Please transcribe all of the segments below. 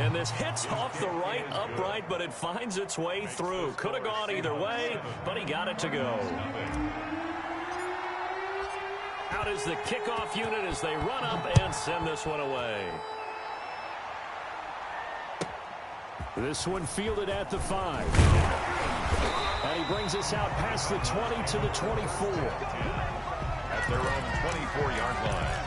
And this hits off the right upright, but it finds its way through. Could have gone either way, but he got it to go. Out is the kickoff unit as they run up and send this one away. This one fielded at the 5. And he brings us out past the 20 to the 24. At their own 24-yard line.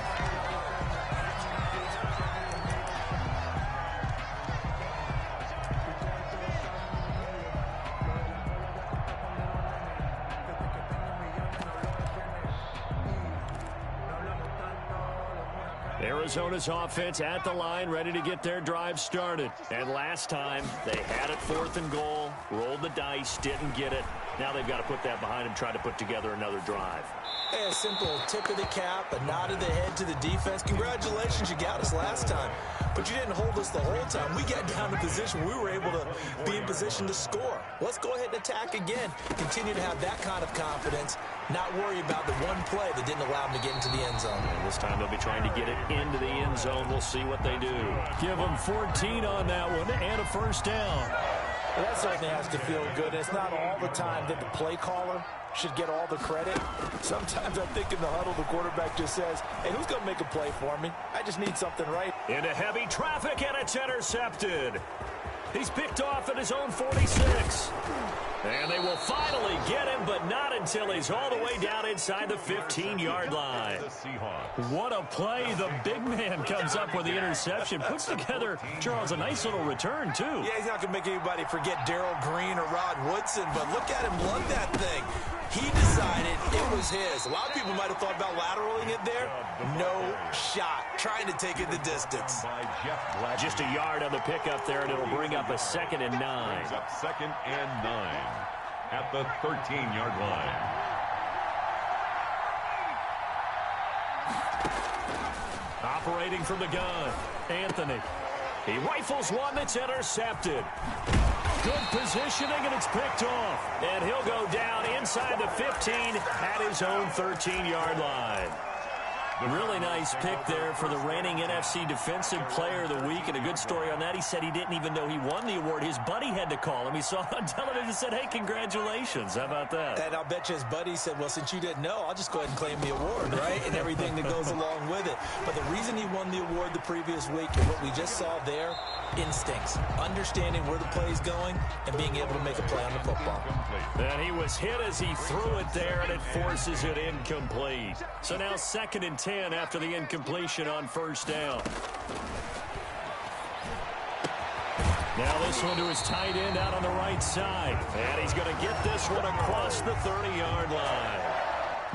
Arizona's offense at the line, ready to get their drive started. And last time, they had it 4th and goal, rolled the dice, didn't get it. Now they've got to put that behind them, try to put together another drive. Hey, a simple tip of the cap, a nod of the head to the defense. Congratulations, you got us last time. But you didn't hold us the whole time. We got down to position. We were able to be in position to score. Let's go ahead and attack again. Continue to have that kind of confidence. Not worry about the one play that didn't allow them to get into the end zone. And this time they'll be trying to get it into the end zone. We'll see what they do. Give them 14 on that one and a first down. Well, that certainly has to feel good. It's not all the time that the play caller should get all the credit. Sometimes I think in the huddle, the quarterback just says, hey, who's going to make a play for me? I just need something right. Into heavy traffic, and it's intercepted. He's picked off at his own 46. And they will finally get him, but not until he's all the way down inside the 15-yard line. What a play. The big man comes up with the interception. Puts together, Charles, a nice little return, too. Yeah, he's not going to make anybody forget Darrell Green or Rod Woodson, but look at him lug that thing. He decided it was his. A lot of people might have thought about lateraling it there. No shot. Trying to take it the distance. Just a yard on the pickup there, and it'll bring up a 2nd and 9. Brings up 2nd and 9 at the 13-yard line. Operating from the gun, Anthony. He rifles one that's intercepted. Good positioning, and it's picked off. And he'll go down inside the 15 at his own 13-yard line. Really nice pick there for the reigning NFC Defensive Player of the Week, and a good story on that. He said he didn't even know he won the award. His buddy had to call him. He saw it on television and said, hey, congratulations. How about that? And I'll bet you his buddy said, well, since you didn't know, I'll just go ahead and claim the award, right? And everything that goes along with it. But the reason he won the award the previous week and what we just saw there, instincts, understanding where the play is going and being able to make a play on the football. And he was hit as he threw it there, and it forces it incomplete. So now 2nd and 10 after the incompletion on first down. Now this one to his tight end out on the right side. And he's going to get this one across the 30-yard line.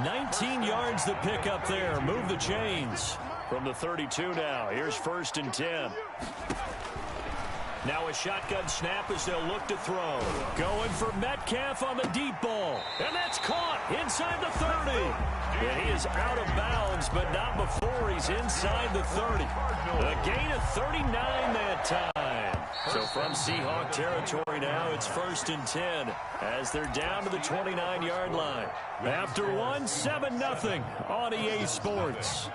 19 yards to pick up there. Move the chains from the 32 now. Here's 1st and 10. Now a shotgun snap as they'll look to throw. Going for Metcalf on the deep ball. And that's caught inside the 30. And he is out of bounds, but not before he's inside the 30. A gain of 39 that time. So from Seahawk territory now, it's 1st and 10 as they're down to the 29-yard line. After one, 7-0 on EA Sports.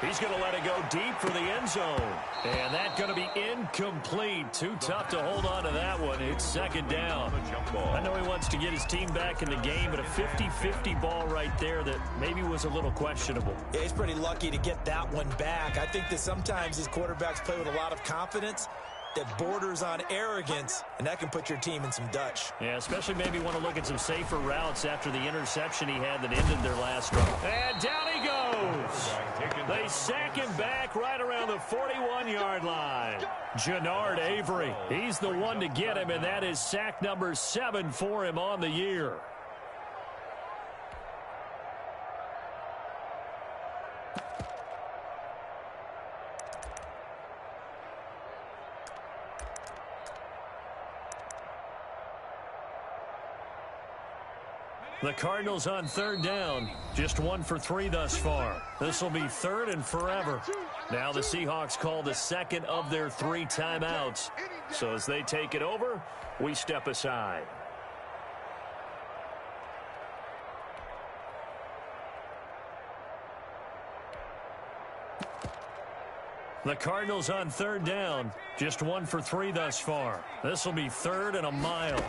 He's going to let it go deep for the end zone. And that's going to be incomplete. Too tough to hold on to that one. It's 2nd down. I know he wants to get his team back in the game, but a 50-50 ball right there that maybe was a little questionable. Yeah, he's pretty lucky to get that one back. I think that sometimes his quarterbacks play with a lot of confidence that borders on arrogance, and that can put your team in some Dutch. Yeah, especially maybe want to look at some safer routes after the interception he had that ended their last drive. And down he goes. They sack him back right around the 41-yard line. Jannard Avery, he's the one to get him, and that is sack number 7 for him on the year. The Cardinals on 3rd down. Just 1 for 3 thus far. This will be 3rd and forever. Now the Seahawks call the 2nd of their 3 timeouts. So as they take it over, we step aside. The Cardinals on third down. Just 1 for 3 thus far. This will be 3rd and a mile.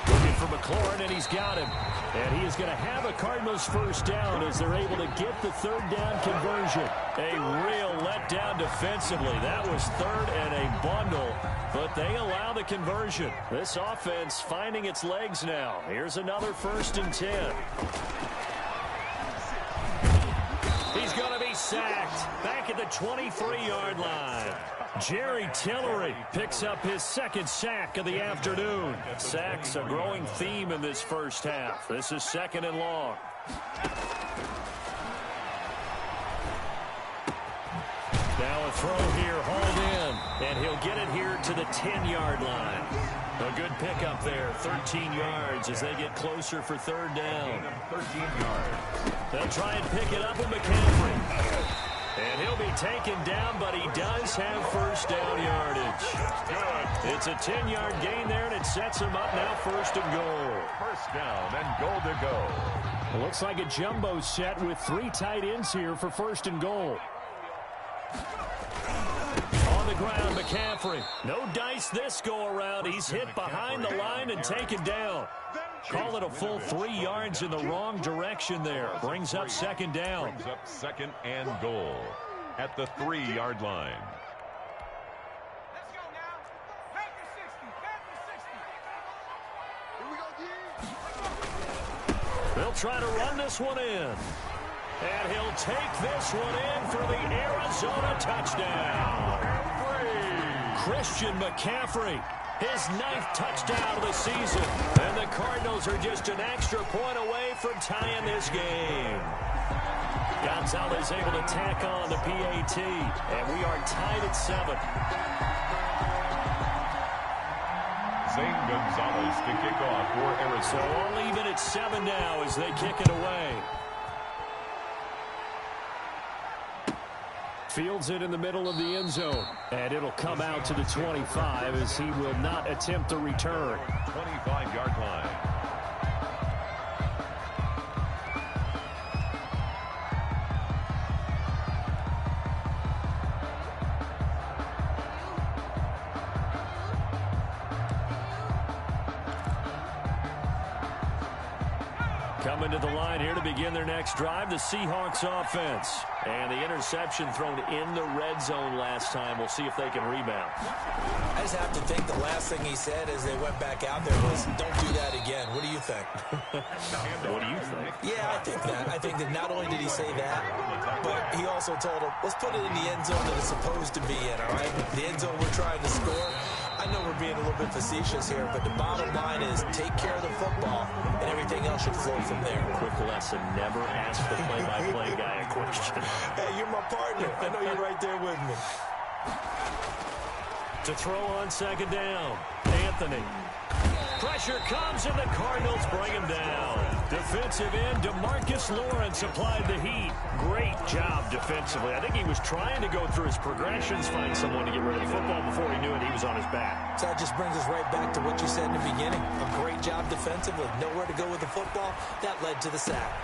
Looking for McLaurin, and he's got him. And he is going to have a Cardinals first down as they're able to get the 3rd down conversion. A real letdown defensively. That was 3rd and a bundle, but they allow the conversion. This offense finding its legs now. Here's another 1st and 10. He's going to be sacked back at the 23-yard line. Jerry Tillery picks up his 2nd sack of the afternoon. Sacks a growing theme in this first half. This is 2nd and long. Now a throw here, hauled in, and he'll get it here to the 10-yard line. A good pickup there, 13 yards as they get closer for 3rd down. 13 yards. They'll try and pick it up with McCaffrey. And he'll be taken down, but he does have first down yardage. It's a 10-yard gain there, and it sets him up now 1st and goal. First down and goal to go. It looks like a jumbo set with 3 tight ends here for 1st and goal. On the ground, McCaffrey. No dice this go-around. He's hit behind the line and taken down. Call it a full 3 yards in the wrong direction there. Brings up 2nd down. Brings up 2nd and goal at the 3-yard line. Let's go now. Back to 60. Back to 60. They'll try to run this one in. And he'll take this one in for the Arizona touchdown. Christian McCaffrey, his 9th touchdown of the season. And the Cardinals are just an extra point away from tying this game. Gonzalez able to tack on the PAT. And we are tied at 7. Zane Gonzalez to kick off for Arizona. So all even at 7 now as they kick it away. Fields it in the middle of the end zone. And it'll come out to the 25 as he will not attempt a return. 25-yard line. Coming to the line here to begin their next drive, the Seahawks offense. And the interception thrown in the red zone last time. We'll see if they can rebound. I just have to think the last thing he said as they went back out there was, don't do that again. What do you think? What do you think? Yeah, I think that. I think that not only did he say that, but he also told him, let's put it in the end zone that it's supposed to be in, all right? The end zone we're trying to score. I know we're being a little bit facetious here, but the bottom line is take care of the football, and everything else should flow from there. Quick lesson, never ask the play-by-play guy a question. Hey, you're my partner. I know you're right there with me. To throw on 2nd down, Anthony. Pressure comes, and the Cardinals bring him down. Defensive end, DeMarcus Lawrence applied the heat. Great job defensively. I think he was trying to go through his progressions, find someone to get rid of the football. Before he knew it, he was on his back. So that just brings us right back to what you said in the beginning. A great job defensively. Nowhere to go with the football. That led to the sack.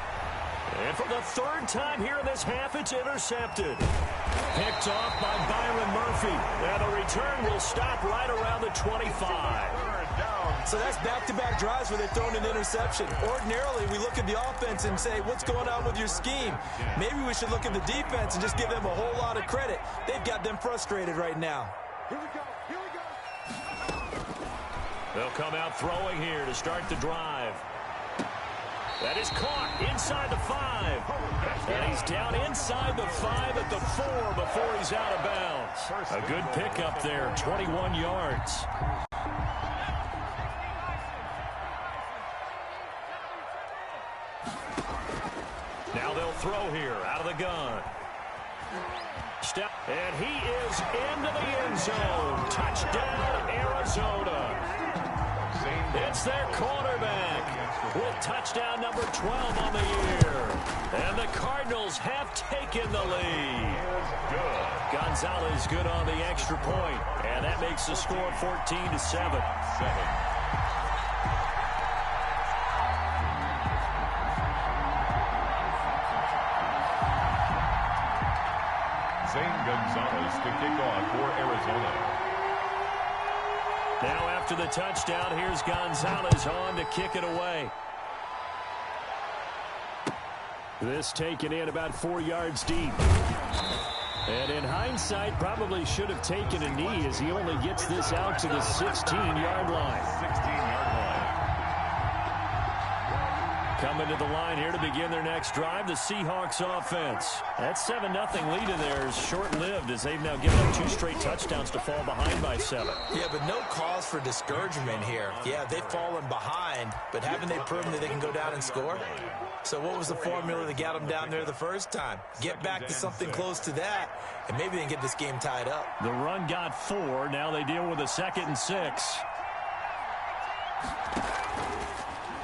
And for the 3rd time here in this half, it's intercepted. Picked off by Byron Murphy. And the return will stop right around the 25. So that's back-to-back drives where they've thrown an interception. Ordinarily, we look at the offense and say, what's going on with your scheme? Maybe we should look at the defense and just give them a whole lot of credit. They've got them frustrated right now. Here we go. Here we go. They'll come out throwing here to start the drive. That is caught inside the 5. And he's down inside the 5 at the 4 before he's out of bounds. A good pickup there, 21 yards. Now they'll throw here out of the gun. Step, and he is into the end zone. Touchdown, Arizona. It's their quarterback with touchdown number 12 on the year. And the Cardinals have taken the lead. Gonzalez good on the extra point, and that makes the score 14-7. Gonzalez to kick off for Arizona. Now after the touchdown, here's Gonzalez on to kick it away. This taken in about 4 yards deep. And in hindsight, probably should have taken a knee as he only gets this out to the 16-yard line. 16-yard line. Coming to the line here to begin their next drive, the Seahawks offense. That 7-0 lead in there is short-lived as they've now given up 2 straight touchdowns to fall behind by 7. Yeah, but no cause for discouragement here. Yeah, they've fallen behind, but haven't they proven that they can go down and score? So what was the formula that got them down there the first time? Get back to something close to that, and maybe they can get this game tied up. The run got 4. Now they deal with a 2nd and 6.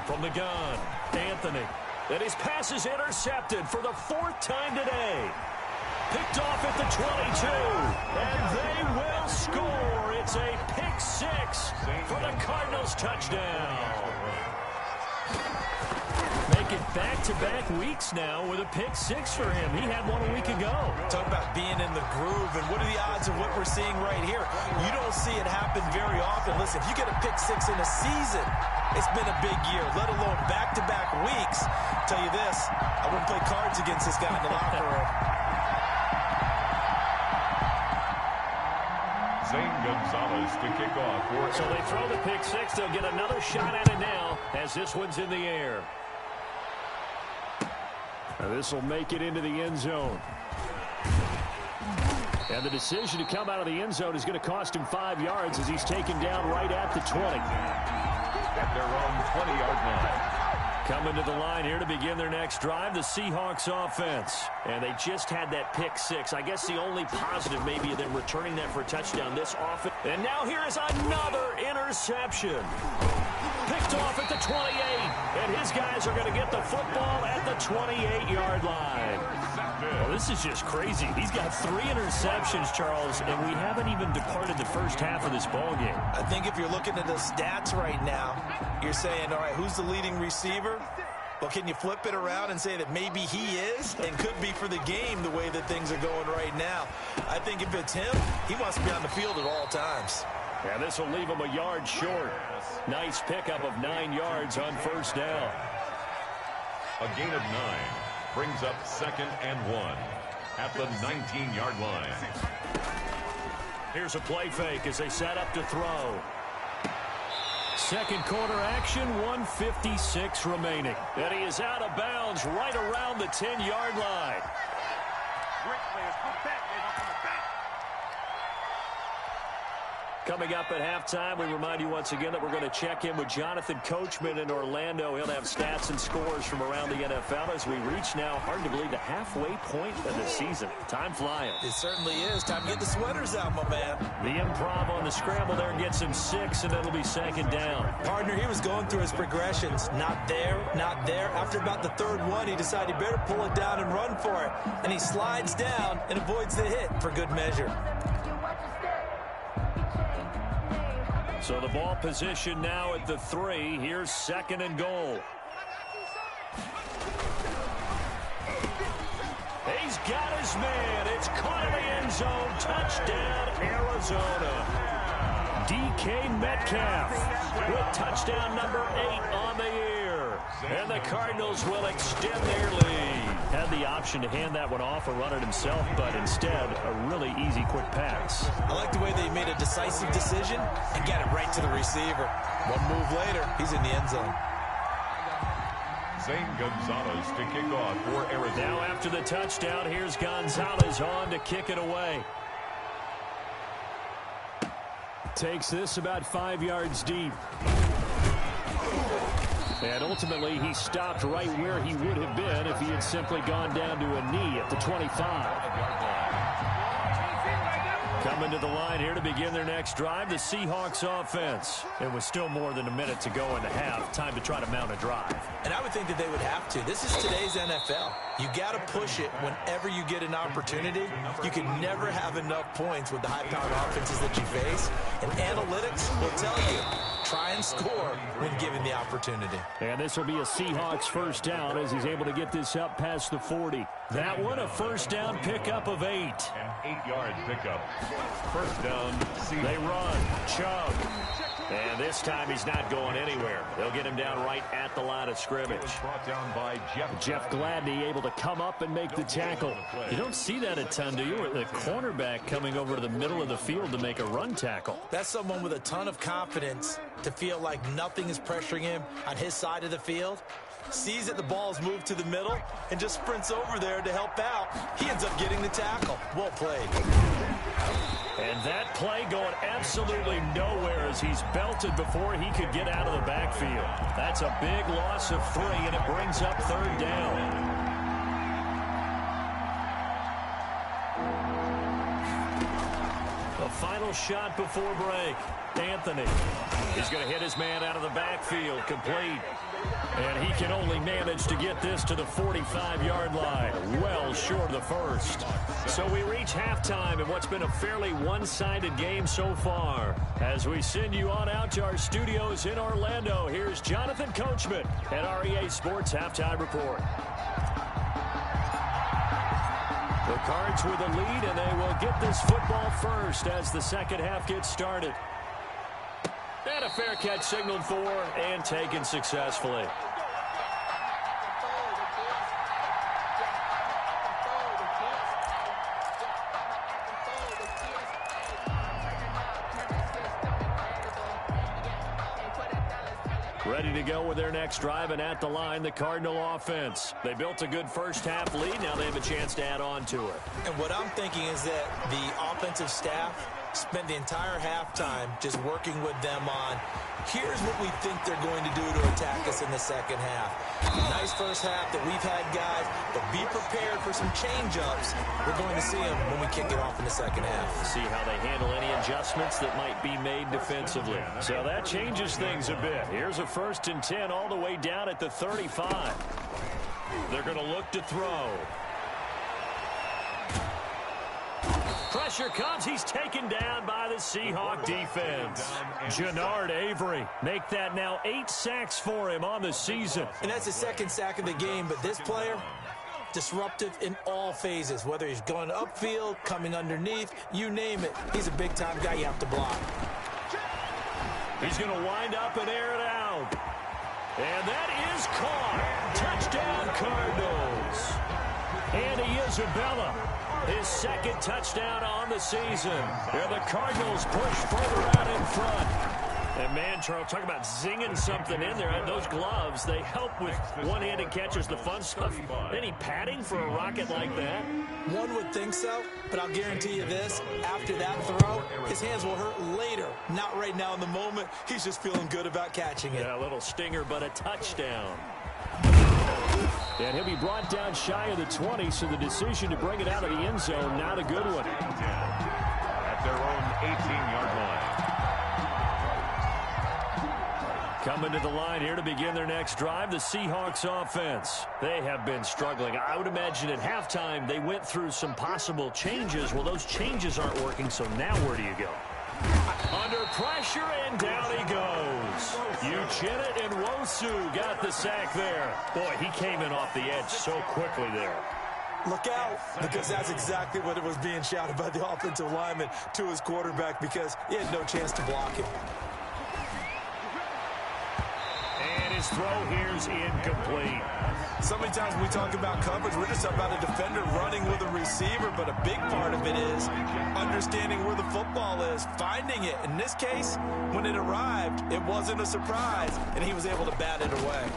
From the gun, Anthony. And his pass is intercepted for the 4th time today. Picked off at the 22. And they will score. It's a pick 6 for the Cardinals touchdown. Make it back-to-back weeks now with a pick 6 for him. He had one a week ago. Talk about being in the groove, and what are the odds of what we're seeing right here? You don't see it happen very often. Listen, if you get a pick 6 in a season, it's been a big year, let alone back-to-back weeks. I'll tell you this, I wouldn't play cards against this guy in the locker room. Zane Gonzalez to kick off for So they throw the pick 6. They'll get another shot at it now as this one's in the air. This will make it into the end zone. And the decision to come out of the end zone is going to cost him 5 yards as he's taken down right at the 20. at their own 20-yard line. Coming to the line here to begin their next drive, the Seahawks offense. And they just had that pick 6. I guess the only positive maybe of them returning that for a touchdown this offense. And now here is another interception. Picked off at the 28. And his guys are going to get the football at the 28-yard line. Well, this is just crazy. He's got 3 interceptions, Charles, and we haven't even departed the first half of this ballgame. I think if you're looking at the stats right now, you're saying, all right, who's the leading receiver? Well, can you flip it around and say that maybe he is and could be for the game the way that things are going right now? I think if it's him, he wants to be on the field at all times. And this will leave him a yard short. Nice pickup of 9 yards on first down. A gain of 9 brings up 2nd and 1 at the 19-yard line. Here's a play fake as they set up to throw. Second quarter action, 1:56 remaining. And he is out of bounds right around the 10-yard line. Coming up at halftime, we remind you once again that we're going to check in with Jonathan Coachman in Orlando. He'll have stats and scores from around the NFL as we reach now, hard to believe, the halfway point of the season. Time flying. It certainly is. Time to get the sweaters out, my man. The improv on the scramble there gets him 6, and it'll be 2nd down. Partner, he was going through his progressions. Not there, not there. After about the 3rd one, he decided he better pull it down and run for it. And he slides down and avoids the hit for good measure. So the ball position now at the 3. Here's 2nd and goal. He's got his man. It's caught in the end zone. Touchdown, Arizona. DK Metcalf with touchdown number 8 on the year. And the Cardinals will extend their lead. Had the option to hand that one off or run it himself, but instead, a really easy, quick pass. I like the way they made a decisive decision and got it right to the receiver. One move later, he's in the end zone. Zane Gonzalez to kick off for Arizona. Now after the touchdown, here's Gonzalez on to kick it away. Takes this about 5 yards deep. And ultimately, he stopped right where he would have been if he had simply gone down to a knee at the 25. Coming to the line here to begin their next drive, the Seahawks offense. It was still more than a minute to go in the half. Time to try to mount a drive. And I would think that they would have to. This is today's NFL. You got to push it whenever you get an opportunity. You can never have enough points with the high-powered offenses that you face. And analytics will tell you, try and score when given the opportunity. And this will be a Seahawks first down as he's able to get this up past the 40. That one, a first down pickup of 8. An 8-yard pickup. First down, Seahawks. They run. Chubb. And this time he's not going anywhere. They'll get him down right at the line of scrimmage. Brought down by Jeff Gladney able to come up and make the tackle. You don't see that a ton, do you? The cornerback coming over to the middle of the field to make a run tackle. That's someone with a ton of confidence to feel like nothing is pressuring him on his side of the field. Sees that the ball's moved to the middle and just sprints over there to help out. He ends up getting the tackle. Well played. And that play going absolutely nowhere as he's belted before he could get out of the backfield. That's a big loss of 3, and it brings up third down. The final shot before break. Anthony. He's going to hit his man out of the backfield. Complete. And he can only manage to get this to the 45-yard line. Well short of the first. So we reach halftime in what's been a fairly one-sided game so far. As we send you on out to our studios in Orlando, here's Jonathan Coachman at REA Sports Halftime Report. The Cards with a lead, and they will get this football first as the second half gets started. And a fair catch signaled for and taken successfully. Ready to go with their next drive, and at the line, the Cardinal offense. They built a good first half lead. Now they have a chance to add on to it. And what I'm thinking is that the offensive staff spent the entire halftime just working with them on, here's what we think they're going to do to attack us in the second half. Nice first half that we've had, guys, but be prepared for some change-ups. We're going to see them when we kick it off in the second half. See how they handle any adjustments that might be made defensively. So that changes things a bit. Here's a 1st and 10 all the way down at the 35. They're going to look to throw. Pressure comes. He's taken down by the Seahawk defense. Jannard Avery make that now 8 sacks for him on the season. And that's the second sack of the game, but this player, disruptive in all phases, whether he's going upfield, coming underneath, you name it. He's a big-time guy you have to block. He's going to wind up and air it out. And that is caught. Touchdown, Cardinals. Andy Isabella, his second touchdown on the season. And the Cardinals push further out in front. And man, Charles, talk about zinging something in there. And those gloves, they help with one-handed catches, the fun stuff. Any padding for a rocket like that? One would think so, but I'll guarantee you this. After that throw, his hands will hurt later. Not right now in the moment. He's just feeling good about catching it. Yeah, a little stinger, but a touchdown. And he'll be brought down shy of the 20, so the decision to bring it out of the end zone, not a good one. At their own 18-yard line. Coming to the line here to begin their next drive, the Seahawks offense. They have been struggling. I would imagine at halftime they went through some possible changes. Well, those changes aren't working, so now where do you go? Under pressure, and down he goes. Uchenna and Wosu got the sack there. Boy, he came in off the edge so quickly there. Look out, because that's exactly what it was being shouted by the offensive lineman to his quarterback, because he had no chance to block him. And his throw here's incomplete. So many times when we talk about coverage, we're just about a defender running with a receiver, but a big part of it is understanding where the football is, finding it. In this case, when it arrived, it wasn't a surprise, and he was able to bat it away.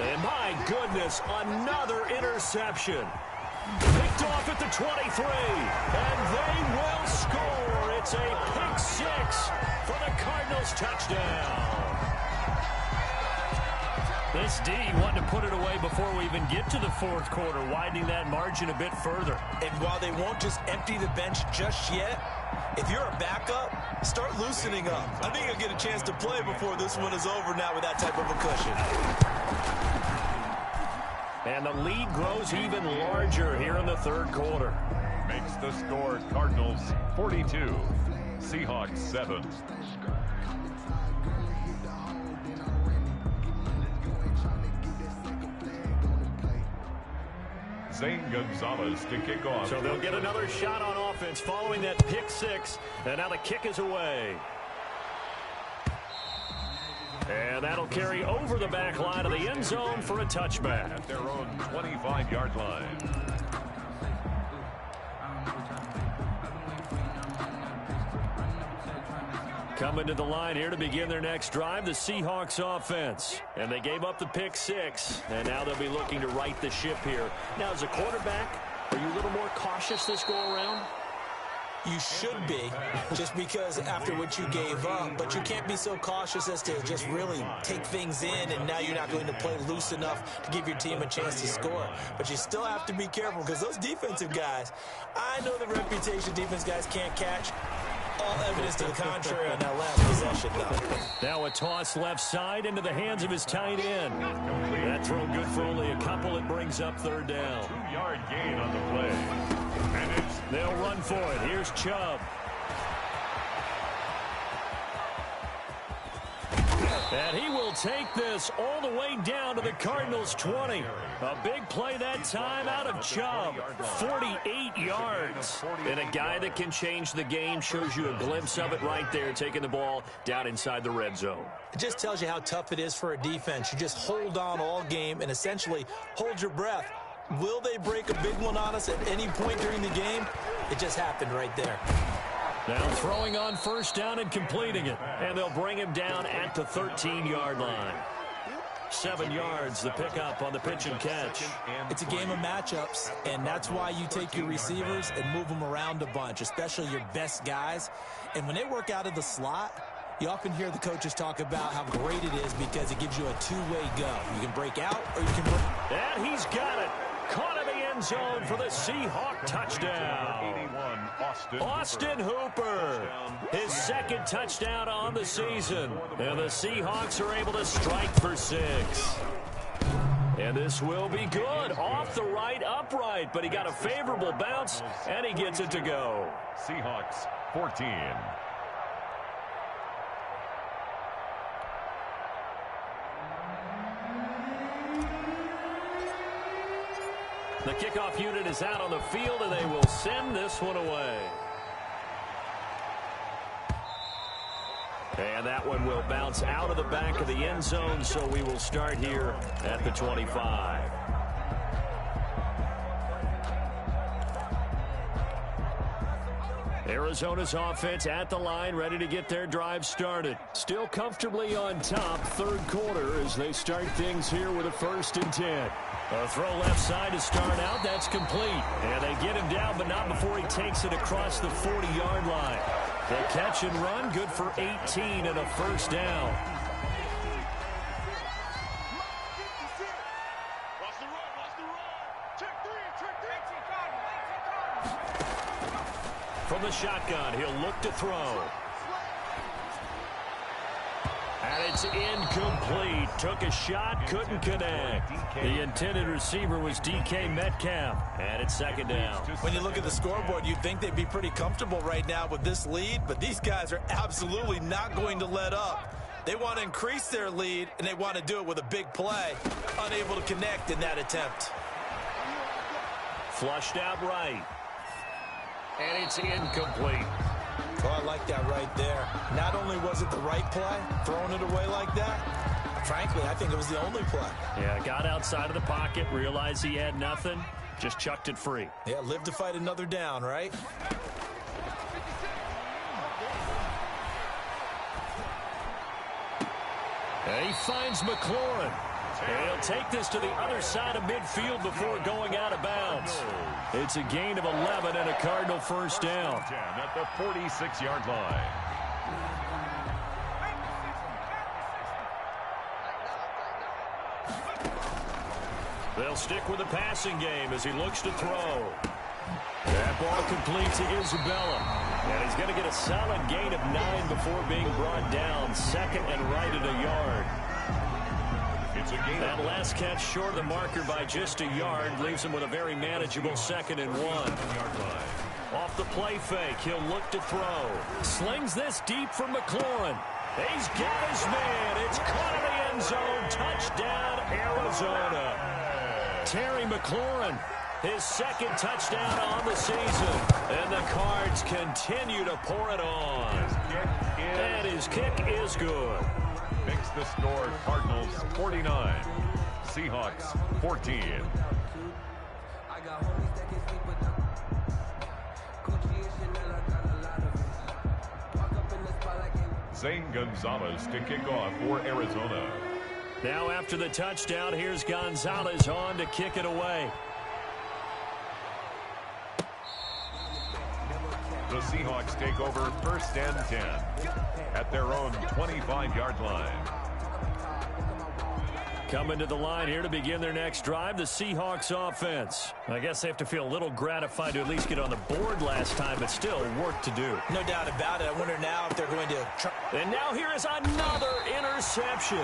And my goodness, another interception. Picked off at the 23, and they will score. It's a pick six for the Cardinals touchdown. This D wanting to put it away before we even get to the fourth quarter, widening that margin a bit further. And while they won't just empty the bench just yet, if you're a backup, start loosening up. I think you'll get a chance to play before this one is over now with that type of a cushion. And the lead grows even larger here in the third quarter. Makes the score Cardinals 42, Seahawks 7. Zane Gonzalez to kick off. So they'll get another shot on offense following that pick six. And now the kick is away. And that'll carry over the back line of the end zone for a touchback. At their own 25-yard line. Coming to the line here to begin their next drive, the Seahawks offense. And they gave up the pick six, and now they'll be looking to right the ship here. Now, as a quarterback, are you a little more cautious this go-around? You should be, just because after what you gave up, but you can't be so cautious as to just really take things in, and now you're not going to play loose enough to give your team a chance to score. But you still have to be careful, because those defensive guys, I know the reputation defense guys can't catch. All evidence to the contrary on that last possession, though. Now a toss left side into the hands of his tight end. That throw good for only a couple. It brings up third down. 2-yard gain on the play. And they'll run for it. Here's Chubb. And he will take this all the way down to the Cardinals' 20. A big play that time out of Chubb. 48 yards. And a guy that can change the game, shows you a glimpse of it right there, taking the ball down inside the red zone. It just tells you how tough it is for a defense. You just hold on all game and essentially hold your breath. Will they break a big one on us at any point during the game? It just happened right there. Now throwing on first down and completing it. And they'll bring him down at the 13-yard line. 7 yards, the pickup on the pitch and catch. It's a game of matchups, and that's why you take your receivers and move them around a bunch, especially your best guys. And when they work out of the slot, you often hear the coaches talk about how great it is because it gives you a two-way go. You can break out or you can break. And he's got it. Caught in the end zone for the Seahawk touchdown. 81, Austin Hooper. His second touchdown on the season. And the Seahawks are able to strike for 6. And this will be good. Off the right, upright. But he got a favorable bounce, and he gets it to go. Seahawks 14. The kickoff unit is out on the field, and they will send this one away. And that one will bounce out of the back of the end zone, so we will start here at the 25. Arizona's offense at the line, ready to get their drive started. Still comfortably on top, third quarter, as they start things here with a 1st and 10. A throw left side to start out. That's complete. And they get him down, but not before he takes it across the 40-yard line. The catch and run, good for 18 and a first down. From the shotgun, he'll look to throw. And it's incomplete. Took a shot, couldn't connect. The intended receiver was DK Metcalf. And it's 2nd down. When you look at the scoreboard, you'd think they'd be pretty comfortable right now with this lead, but these guys are absolutely not going to let up. They want to increase their lead, and they want to do it with a big play. Unable to connect in that attempt. Flushed out right. And it's incomplete. Oh, I like that right there. Not only was it the right play, throwing it away like that, frankly, I think it was the only play. Yeah, got outside of the pocket, realized he had nothing, just chucked it free. Yeah, live to fight another down, right? And he finds McLaurin. And he'll take this to the other side of midfield before going out of bounds. It's a gain of 11 and a Cardinal first down. At the 46-yard line. They'll stick with the passing game as he looks to throw. That ball complete to Isabella. And he's going to get a solid gain of 9 before being brought down. 2nd and right at a yard. That last catch short of the marker by just a yard leaves him with a very manageable 2nd and 1. Off the play fake, he'll look to throw. Slings this deep for McLaurin. He's got his man. It's caught in the end zone. Touchdown, Arizona. Terry McLaurin, his second touchdown on the season. And the Cards continue to pour it on. And his kick is good. Makes the score Cardinals 49, Seahawks 14. Zane Gonzalez to kick off for Arizona. Now after the touchdown, here's Gonzalez on to kick it away. The Seahawks take over 1st and 10 at their own 25-yard line. Coming to the line here to begin their next drive, the Seahawks offense. I guess they have to feel a little gratified to at least get on the board last time, but still work to do. No doubt about it. I wonder now if they're going to try. And now here is another interception.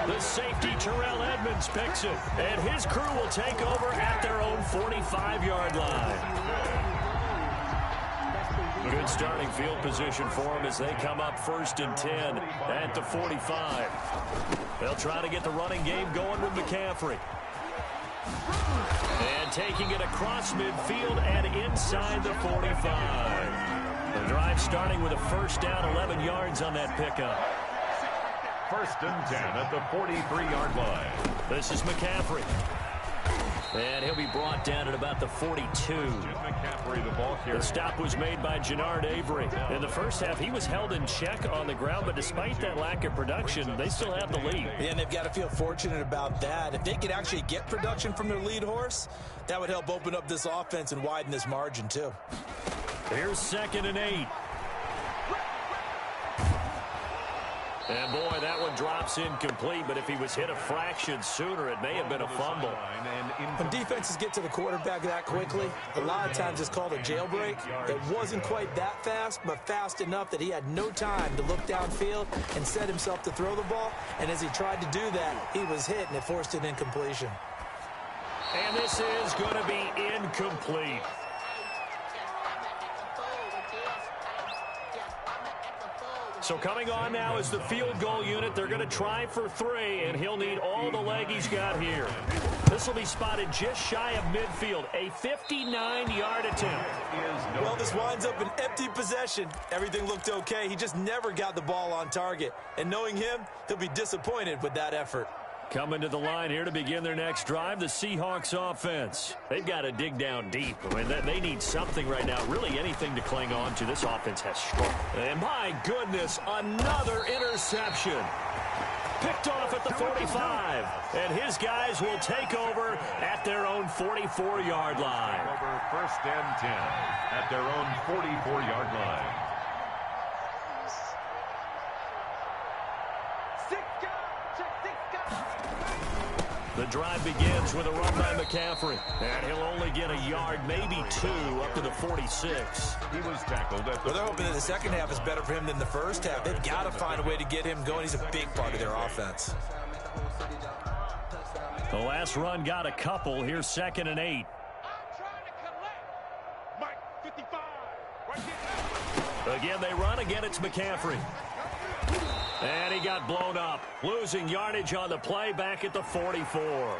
The safety, Terrell Edmonds, picks it, and his crew will take over at their own 45-yard line. Good starting field position for them as they come up 1st and 10 at the 45. They'll try to get the running game going with McCaffrey. And taking it across midfield and inside the 45. The drive starting with a 1st down, 11 yards on that pickup. 1st and 10 at the 43-yard line. This is McCaffrey. And he'll be brought down at about the 42. McCaffrey, the ball carrier. The stop was made by Jannard Avery. In the first half, he was held in check on the ground, but despite that lack of production, they still have the lead. Yeah, and they've got to feel fortunate about that. If they could actually get production from their lead horse, that would help open up this offense and widen this margin, too. Here's 2nd and 8. And, boy, that one drops incomplete, but if he was hit a fraction sooner, it may have been a fumble. When defenses get to the quarterback that quickly, a lot of times it's called a jailbreak. It wasn't quite that fast, but fast enough that he had no time to look downfield and set himself to throw the ball. And as he tried to do that, he was hit, and it forced an incompletion. And this is going to be incomplete. So coming on now is the field goal unit. They're going to try for 3, and he'll need all the leg he's got here. This will be spotted just shy of midfield, a 59-yard attempt. Well, this winds up an empty possession. Everything looked okay. He just never got the ball on target. And knowing him, he'll be disappointed with that effort. Coming to the line here to begin their next drive, the Seahawks offense. They've got to dig down deep. I mean, they need something right now, really anything to cling on to. This offense has struggled. And my goodness, another interception. Picked off at the 45. And his guys will take over at their own 44-yard line. Over 1st and 10 at their own 44-yard line. The drive begins with a run by McCaffrey. And he'll only get a yard, maybe 2, up to the 46. He was tackled at the... Well, they're hoping that the second half is better for him than the first half. They've got to find a way to get him going. He's a big part of their offense. The last run got a couple. Here's 2nd and 8. I'm trying to collect. Mike 55. Right here. Again, they run. Again, it's McCaffrey. And he got blown up, losing yardage on the play back at the 44.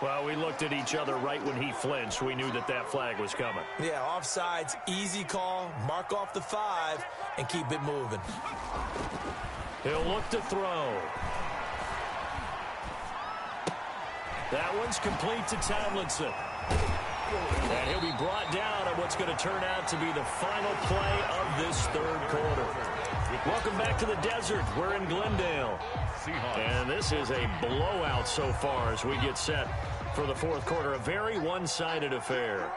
Well, we looked at each other right when he flinched. We knew that that flag was coming. Yeah, offsides, easy call, mark off the 5, and keep it moving. He'll look to throw. That one's complete to Tomlinson. And he'll be brought down on what's going to turn out to be the final play of this 3rd quarter. Welcome back to the desert. We're in Glendale. And this is a blowout so far as we get set for the 4th quarter. A very one-sided affair.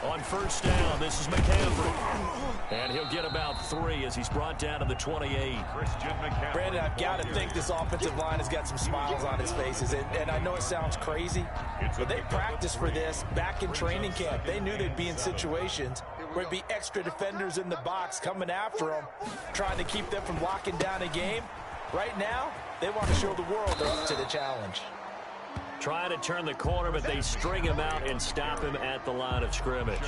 On 1st down, this is McCaffrey. And he'll get about 3 as he's brought down to the 28. Brandon, I've got to think this offensive line has got some smiles on its faces. And I know it sounds crazy, but they practiced for this back in training camp. They knew they'd be in situations where it'd be extra defenders in the box coming after them, trying to keep them from locking down a game. Right now, they want to show the world they're up to the challenge. Trying to turn the corner, but they string him out and stop him at the line of scrimmage.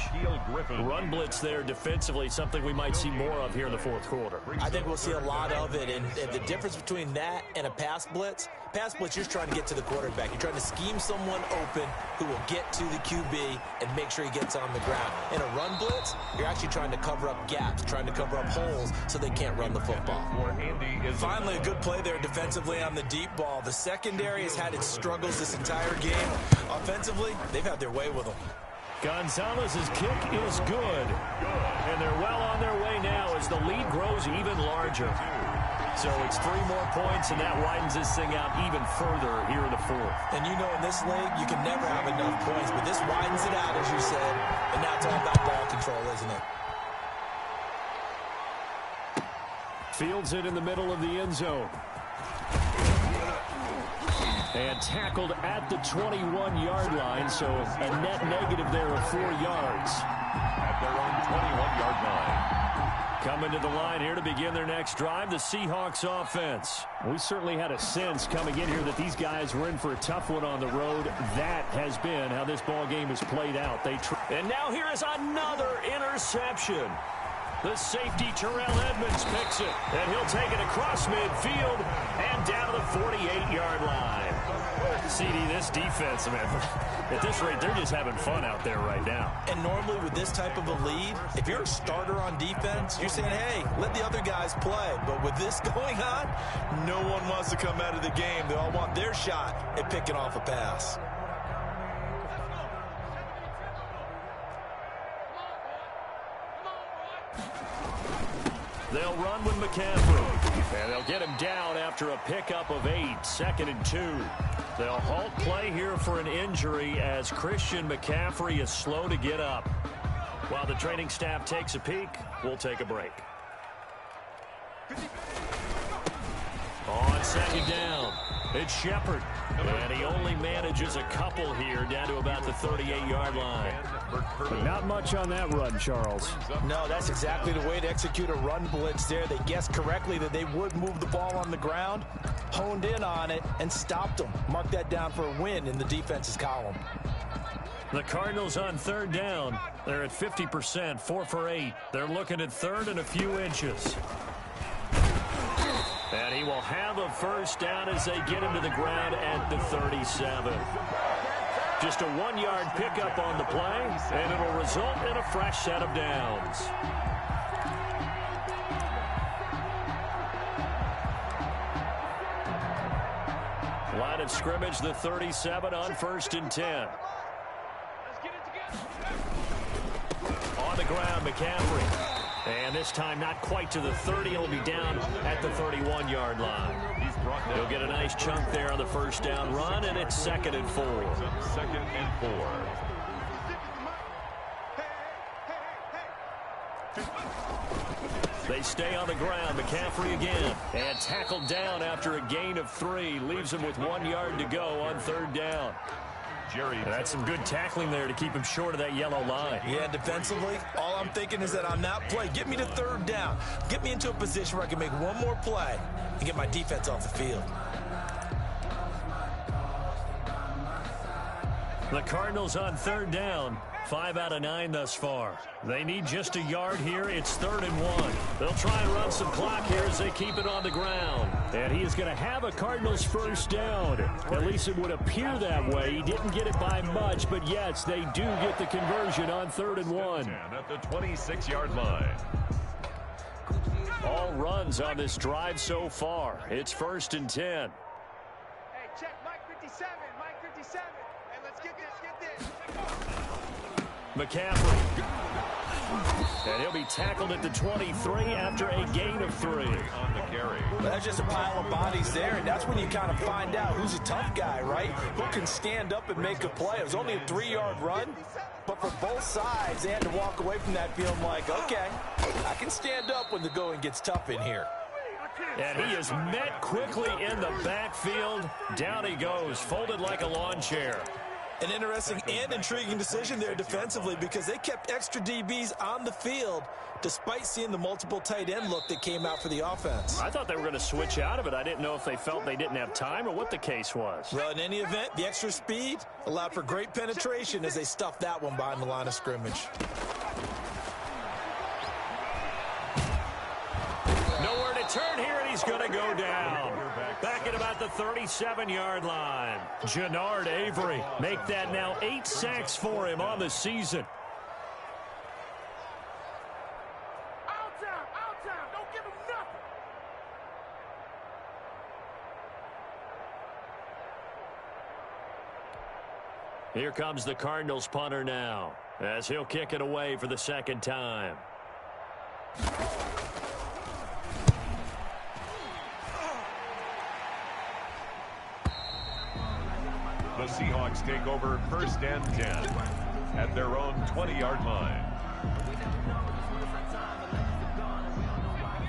Run blitz there defensively, something we might see more of here in the fourth quarter. I think we'll see a lot of it, and the difference between that and a pass blitz, you're trying to get to the quarterback. You're trying to scheme someone open who will get to the QB and make sure he gets on the ground. In a run blitz, you're actually trying to cover up gaps, trying to cover up holes so they can't run the football. Finally, a good play there defensively on the deep ball. The secondary has had its struggles this entire game. Offensively, they've had their way with them. Gonzalez's kick is good. And they're well on their way now as the lead grows even larger. So it's 3 more points, and that widens this thing out even further here in the fourth. And you know in this league, you can never have enough points, but this widens it out, as you said. And now it's all about ball control, isn't it? Fields it in the middle of the end zone. And tackled at the 21-yard line, so a net negative there of 4 yards. At their own 21-yard line. Coming to the line here to begin their next drive, the Seahawks offense. We certainly had a sense coming in here that these guys were in for a tough one on the road. That has been how this ball game has played out. And now here is another interception. The safety, Terrell Edmonds, picks it, and he'll take it across midfield and down to the 48-yard line. CD, this defense, man, at this rate, they're just having fun out there right now. And normally with this type of a lead, if you're a starter on defense, you're saying, hey, let the other guys play. But with this going on, no one wants to come out of the game. They all want their shot at picking off a pass. They'll run with McCaffrey, and they'll get him down after a pickup of 8, 2nd and 2. They'll halt play here for an injury as Christian McCaffrey is slow to get up. While the training staff takes a peek, we'll take a break. On 2nd down, it's Shepard, and he only manages a couple here down to about the 38-yard line. But not much on that run, Charles. No, that's exactly the way to execute a run blitz there. They guessed correctly that they would move the ball on the ground, honed in on it, and stopped them. Mark that down for a win in the defense's column. The Cardinals on 3rd down. They're at 50%, 4 for 8. They're looking at 3rd and a few inches. And he will have a first down as they get him to the ground at the 37. Just a 1-yard pickup on the play, and it'll result in a fresh set of downs. Line of scrimmage, the 37 on 1st and 10. On the ground, McCaffrey. And this time not quite to the 30. He'll be down at the 31-yard line. He'll get a nice chunk there on the first down run, and it's 2nd and 4. 2nd and 4. They stay on the ground. McCaffrey again. And tackled down after a gain of 3. Leaves him with 1 yard to go on 3rd down. That's some good tackling there to keep him short of that yellow line. Yeah, defensively, all I'm thinking is that on that play, get me to 3rd down. Get me into a position where I can make one more play and get my defense off the field. The Cardinals on 3rd down. 5 out of 9 thus far. They need just a yard here. It's 3rd and 1. They'll try and run some clock here as they keep it on the ground. And he is going to have a Cardinals first down. At least it would appear that way. He didn't get it by much, but yes, they do get the conversion on 3rd and 1. At the 26-yard line. All runs on this drive so far. It's 1st and 10. Hey, check Mike 57, Mike 57. Hey, let's get this. McCaffrey. And he'll be tackled at the 23 after a gain of 3. On the carry. That's just a pile of bodies there, and that's when you kind of find out who's a tough guy, right? Who can stand up and make a play. It was only a 3-yard run, but for both sides, they had to walk away from that feeling like, okay, I can stand up when the going gets tough in here. And he is met quickly in the backfield. Down he goes, folded like a lawn chair. An interesting and intriguing decision there defensively because they kept extra DBs on the field despite seeing the multiple tight end look that came out for the offense. I thought they were going to switch out of it. I didn't know if they felt they didn't have time or what the case was. Well, in any event, the extra speed allowed for great penetration as they stuffed that one behind the line of scrimmage. Nowhere to turn here, and he's going to go down. Back at about the 37-yard line. Jannard Avery make that now 8 sacks for him on the season. Out time. Don't give him nothing. Here comes the Cardinals punter now as he'll kick it away for the second time. The Seahawks take over 1st and 10 at their own 20-yard line.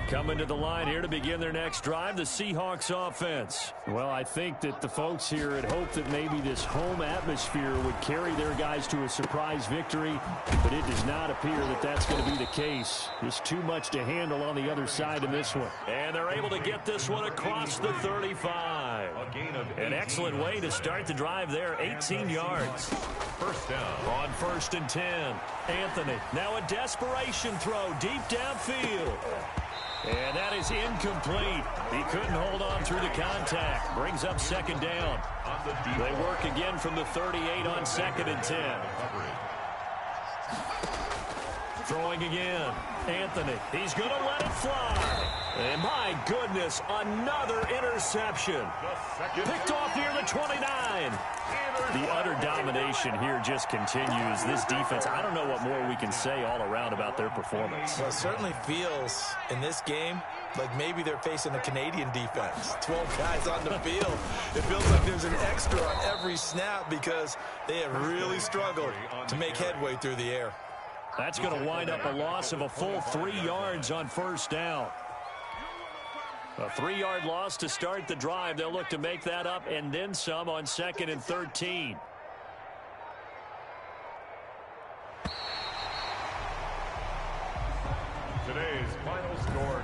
Coming to the line here to begin their next drive, the Seahawks offense. Well, I think that the folks here had hoped that maybe this home atmosphere would carry their guys to a surprise victory, but it does not appear that that's going to be the case. There's too much to handle on the other side in this one. And they're able to get this one across the 35. An excellent way to start the drive there, 18 yards. First down. On 1st and 10, Anthony. Now a desperation throw deep downfield. And that is incomplete. He couldn't hold on through the contact. Brings up 2nd down. They work again from the 38 on 2nd and 10. Throwing again. Anthony. He's going to let it fly. And my goodness, another interception. Picked off near the 29. The utter domination here just continues. This defense, I don't know what more we can say all around about their performance. Well, it certainly feels in this game like maybe they're facing a Canadian defense. 12 guys on the field. It feels like there's an extra on every snap because they have really struggled to make headway through the air. That's going to wind up a loss of a full 3 yards on 1st down. A 3-yard loss to start the drive. They'll look to make that up and then some on 2nd and 13. Today's final score.